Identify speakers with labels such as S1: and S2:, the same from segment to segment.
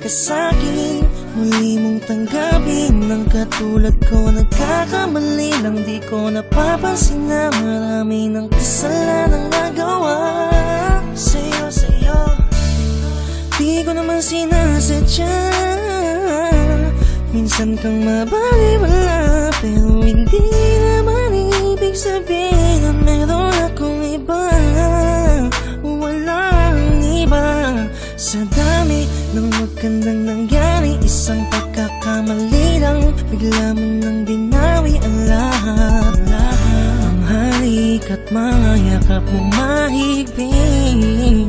S1: ka sa'kin. Muli mong tanggapin ng katulad ko. Nagkakamali lang, di ko napapansin na marami ng kasalanang nagawa sa'yo. Di ko naman sinasadya. Minsan kang mabaliwala, pero hindi naman ibig sabihin na meron akong iba. Walang iba. Sa dami ng magandang nangyari, isang pagkakamali lang, bigla mo nang binawi ang lahat. Ang halik at mga yakap mo mahigpit.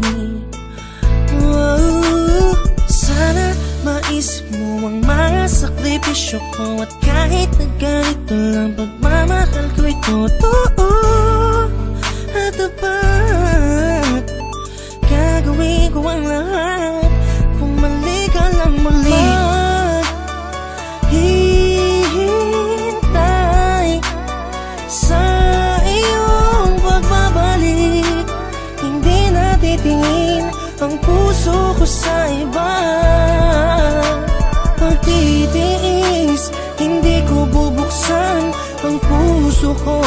S1: Sana maisip mo ang mga sakripisyo ko, at kahit na ganito lang, pagmamahal ko ito totoo at tapat. Gagawin ko ang lahat, bumalik ka lang muli. Maghihintay sa iyong pagbabalik. Hindi natitingin ang puso ko sa iba. Pagtitiis, hindi ko bubuksan ang puso ko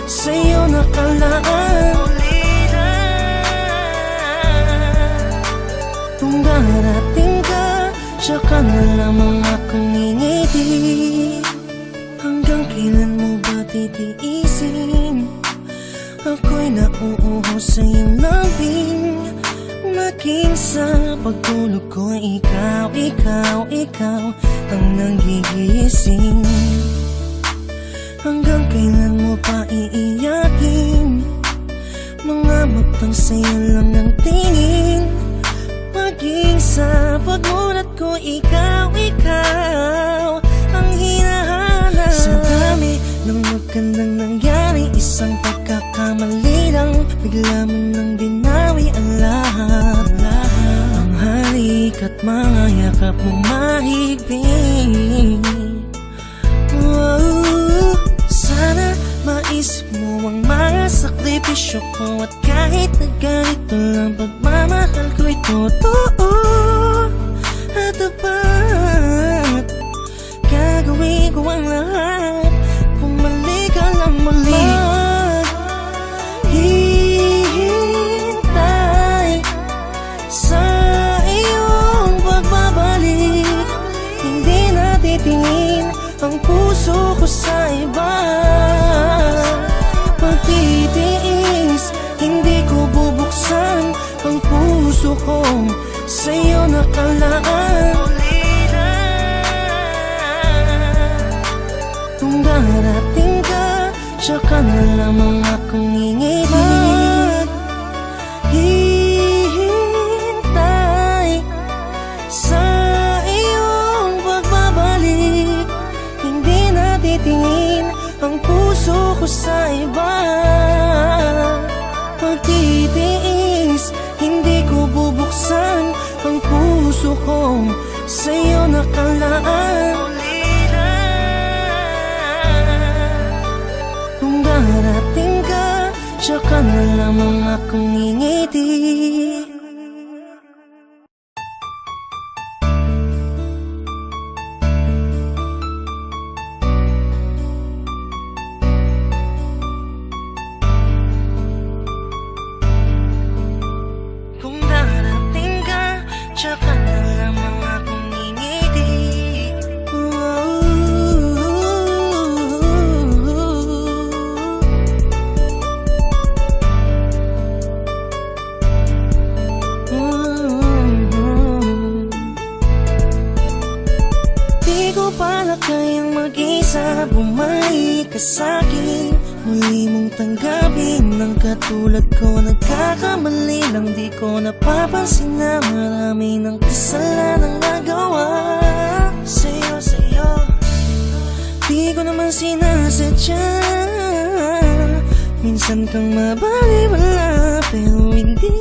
S1: sa'yo nakalaan. Kung darating ka, tsaka na lamang akong ngingiti. Hanggang kailan mo ba titiisin? Ako'y nauuho sa iyong lambing. Maging sa pagtulog ko, ikaw ang nanggigising. Hanggang kailan mo pa iiyakin? Mga matang sa'yo lang ang tingin. Maging sa pagmulat ko, ikaw ang hinahanap. Sa dami ng magandang nangyari, isang pagkakamali lang, bigla mo nang binawi ang lahat. Ang halik at mga yakap mo mahigpit. Sana maisip mo ang mga sakripisyo ko, at kahit na ganito lang, pagmamahal ko ito totoo at tapat. Gagawin ko ang lahat, bumalik ka lang muli. Maghihintay sa iyong pagbabalik. Hindi natitingin ang puso ko sa iba. Pagtitiis, hindi ko bubuksan ang puso ko sa'yo nakalaan. Kung darating ka, tsaka na lamang akong ngingiti. Maghihintay sa iyong pagbabalik. Hindi natitingin ang puso ko sa iba. Pagtitiis, hindi ko bubuksan ang puso ko sa'yo nakalaan. Kung darating ka, tsaka na lamang akong ngingiti. Kung darating ka, tsaka na lamang akong ngingiti. Di ko pala kayang mag-isa, bumalik ka sa'kin. Muli mong tanggapin ng katulad ko. Nagkakamali lang, di ko napapansin na marami ng kasalanang nagawa sa'yo. Di ko naman sinasadya. Minsan kang mabaliwala, pero hindi